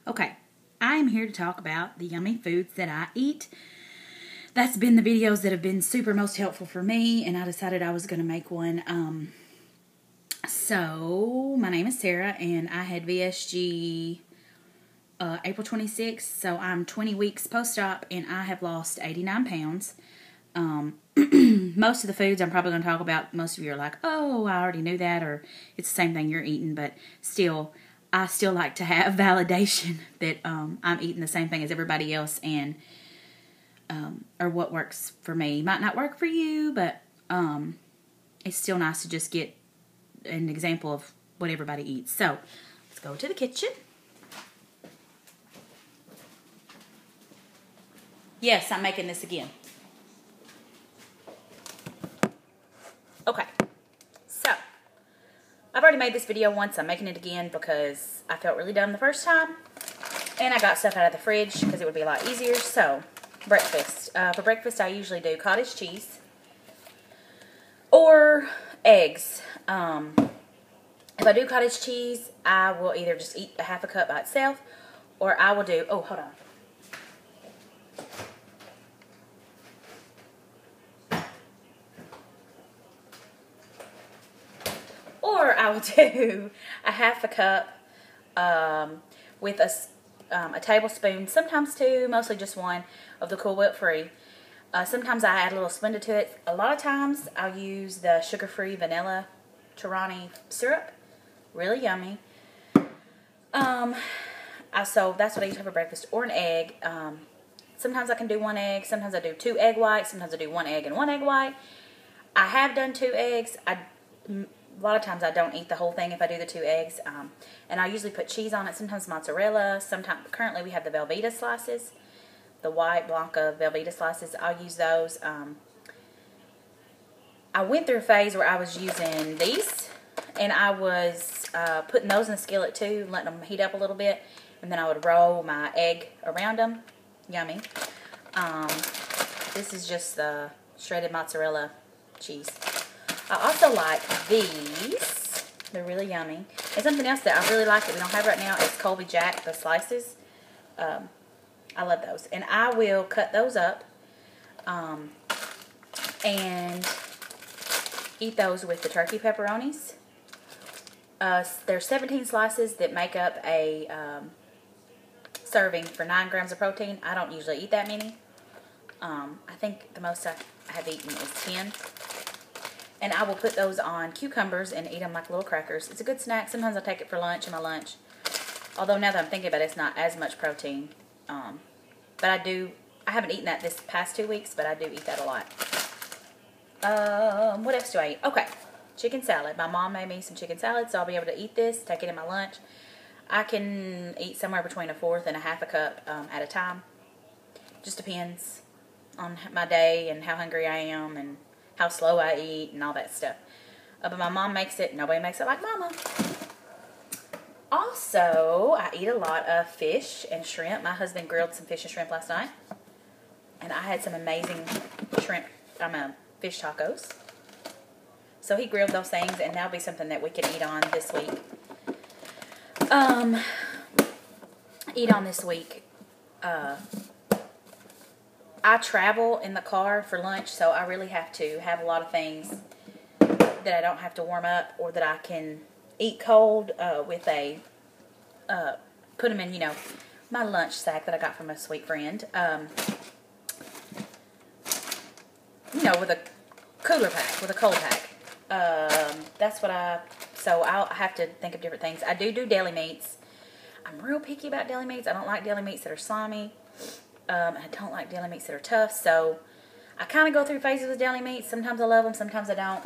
Okay, I am here to talk about the yummy foods that I eat. That's been the videos that have been super most helpful for me, and I decided I was going to make one. So, my name is Sarah, and I had VSG April 26th, so I'm 20 weeks post-op, and I have lost 89 pounds. Most of the foods I'm probably going to talk about, most of you are like, oh, I already knew that, or it's the same thing you're eating, but still, I still like to have validation that I'm eating the same thing as everybody else, and or what works for me. Might not work for you, but it's still nice to just get an example of what everybody eats. So, let's go to the kitchen. Yes, I'm making this again. Okay, so I've already made this video once. I'm making it again because I felt really dumb the first time, and I got stuff out of the fridge because it would be a lot easier. So, breakfast. For breakfast, I usually do cottage cheese or eggs. If I do cottage cheese, I will either just eat a half a cup by itself, or I will do, oh, hold on. Or I will do a half a cup with a tablespoon, sometimes two, mostly just one, of the Cool Whip Free. Sometimes I add a little Splenda to it. A lot of times I'll use the sugar-free vanilla Torani syrup. Really yummy. So that's what I use for breakfast. Or an egg. Sometimes I can do one egg. Sometimes I do 2 egg whites. Sometimes I do 1 egg and 1 egg white. I have done 2 eggs. A lot of times I don't eat the whole thing if I do the 2 eggs. And I usually put cheese on it. Sometimes mozzarella. Currently we have the Velveeta slices. The white Blanca Velveeta slices. I'll use those. I went through a phase where I was using these. And I was putting those in the skillet too. Letting them heat up a little bit. And then I would roll my egg around them. Yummy. This is just the shredded mozzarella cheese. I also like these. They're really yummy. And something else that I really like that we don't have right now is Colby Jack, the slices. I love those. And I will cut those up and eat those with the turkey pepperonis. There's 17 slices that make up a serving for 9 grams of protein. I don't usually eat that many. I think the most I have eaten is 10. And I will put those on cucumbers and eat them like little crackers. It's a good snack. Sometimes I take it for lunch in my lunch. Although now that I'm thinking about it, it's not as much protein. But I haven't eaten that this past 2 weeks, but I do eat that a lot. What else do I eat? Okay, chicken salad. My mom made me some chicken salad, so I'll be able to eat this, take it in my lunch. I can eat somewhere between a fourth and a half a cup at a time. Just depends on my day and how hungry I am and how slow I eat and all that stuff. But my mom makes it. Nobody makes it like Mama. Also, I eat a lot of fish and shrimp. My husband grilled some fish and shrimp last night. And I had some amazing fish tacos. So he grilled those things, and that'll be something that we can eat on this week. I travel in the car for lunch, so I really have to have a lot of things that I don't have to warm up or that I can eat cold with put them in, my lunch sack that I got from a sweet friend. With a cooler pack, with a cold pack. So I'll have to think of different things. I do deli meats. I'm real picky about deli meats. I don't like deli meats that are slimy. I don't like deli meats that are tough. So I kind of go through phases with deli meats. Sometimes I love them, sometimes I don't.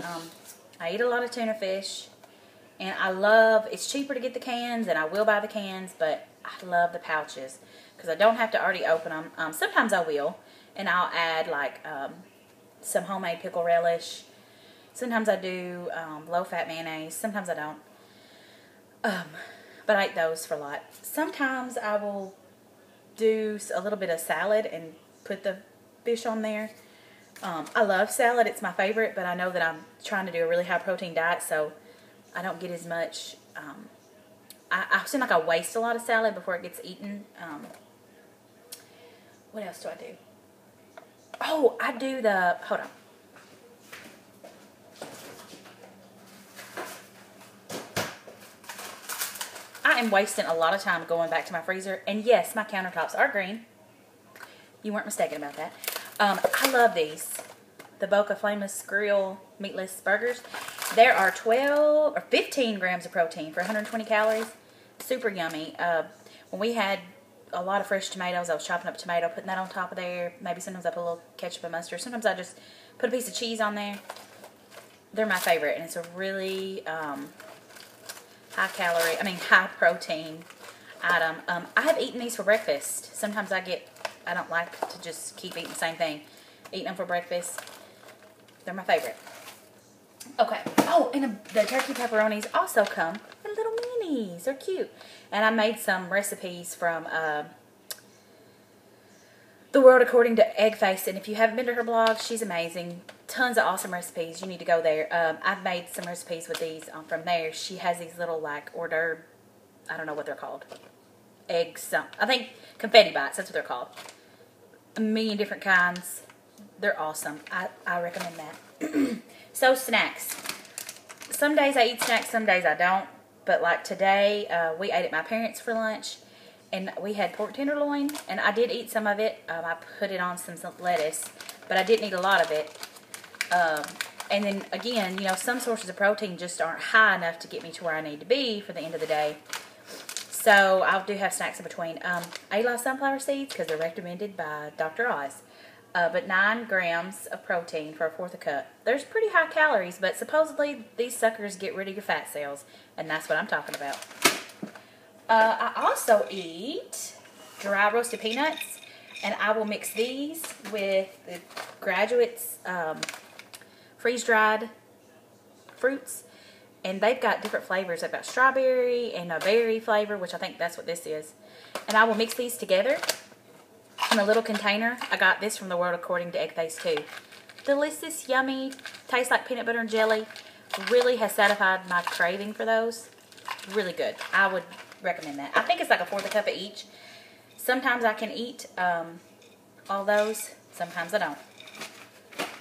I eat a lot of tuna fish. And it's cheaper to get the cans, and I will buy the cans, but I love the pouches because I don't have to already open them. Sometimes I will, and I'll add some homemade pickle relish. Sometimes I do low-fat mayonnaise. Sometimes I don't. But I eat those for a lot. Sometimes I will do a little bit of salad and put the fish on there. I love salad. It's my favorite, but I know that I'm trying to do a really high-protein diet, so I don't get as much I seem like I waste a lot of salad before it gets eaten. What else do I do? Oh, I do the, hold on. I am wasting a lot of time going back to my freezer. And yes, my countertops are green. You weren't mistaken about that. I love these. The Boca Flameless Grill Meatless Burgers. There are 12 or 15 grams of protein for 120 calories. Super yummy. When we had a lot of fresh tomatoes, I was chopping up tomato, putting that on top of there. Maybe sometimes I put a little ketchup and mustard. Sometimes I just put a piece of cheese on there. They're my favorite, and it's a really high protein item. I have eaten these for breakfast. Sometimes I don't like to just keep eating the same thing. Eating them for breakfast. They're my favorite. Okay. Oh, and the turkey pepperonis also come in little minis. They're cute. And I made some recipes from The World According to Eggface. And if you haven't been to her blog, she's amazing. Tons of awesome recipes. You need to go there. I've made some recipes with these from there. She has these little like hors d'oeuvre. I don't know what they're called. Eggs. I think confetti bites. That's what they're called. A million different kinds. They're awesome. I recommend that. So snacks. Some days I eat snacks, some days I don't. But like today, we ate at my parents' for lunch. And we had pork tenderloin. And I did eat some of it. I put it on some lettuce. But I didn't eat a lot of it. And then again, you know, some sources of protein just aren't high enough to get me to where I need to be for the end of the day. So I do have snacks in between. I ate a lot of sunflower seeds because they're recommended by Dr. Oz. But 9 grams of protein for a fourth a cup. There's pretty high calories, but supposedly these suckers get rid of your fat cells, and that's what I'm talking about. I also eat dry roasted peanuts, and I will mix these with the Graduate's freeze-dried fruits, and they've got different flavors. They've got strawberry and a berry flavor, which I think that's what this is. And I will mix these together in a little container. I got this from The World According to Eggface too. Delicious, yummy, tastes like peanut butter and jelly. Really has satisfied my craving for those. Really good. I would recommend that. I think it's like a fourth a cup of each. Sometimes I can eat all those. Sometimes I don't.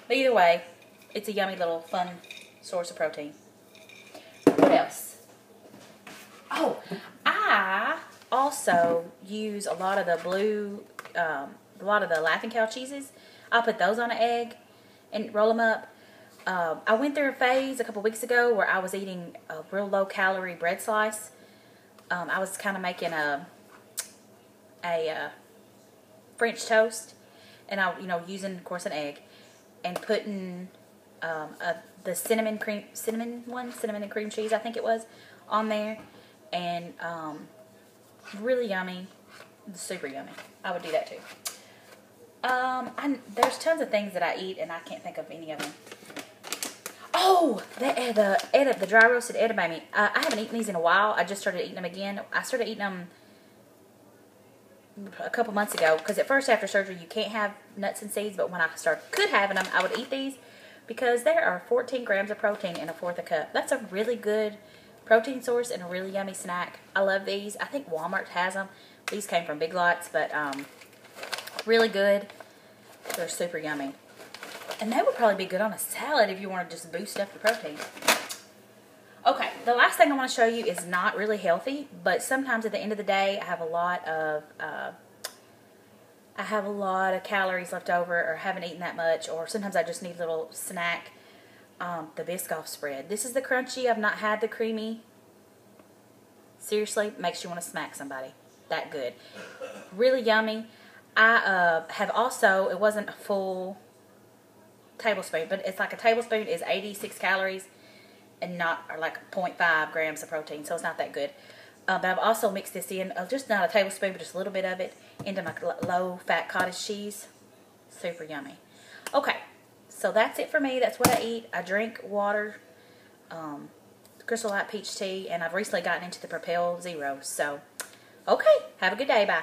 But either way, it's a yummy little fun source of protein. What else? Oh, I also use a lot of the Laughing Cow cheeses. I'll put those on an egg and roll them up. I went through a phase a couple weeks ago where I was eating a real low calorie bread slice. I was kind of making a French toast, and using of course an egg, and putting the cinnamon and cream cheese, I think it was, on there, and really yummy, super yummy. I would do that too. There's tons of things that I eat, and I can't think of any of them. Oh, the dry roasted edamame. I haven't eaten these in a while. I just started eating them again. I started eating them a couple months ago, because at first after surgery you can't have nuts and seeds, but when I could having them, I would eat these because there are 14 grams of protein in a fourth a cup. That's a really good protein source and a really yummy snack. I love these. I think Walmart has them. These came from Big Lots, but really good. They're super yummy. And they would probably be good on a salad if you want to just boost up your protein. Okay, the last thing I want to show you is not really healthy, but sometimes at the end of the day, I have a lot of calories left over, or haven't eaten that much, or sometimes I just need a little snack. The Biscoff spread. This is the crunchy. I've not had the creamy. Seriously, makes you want to smack somebody. That good. Really yummy. I have also, it wasn't a full tablespoon, but it's like a tablespoon is 86 calories and not, or like 0.5 grams of protein, so it's not that good. But I've also mixed this in, just not a tablespoon, but just a little bit of it, into my low-fat cottage cheese. Super yummy. Okay, so that's it for me. That's what I eat. I drink water, Crystal Light peach tea, and I've recently gotten into the Propel Zero. So, okay, have a good day. Bye.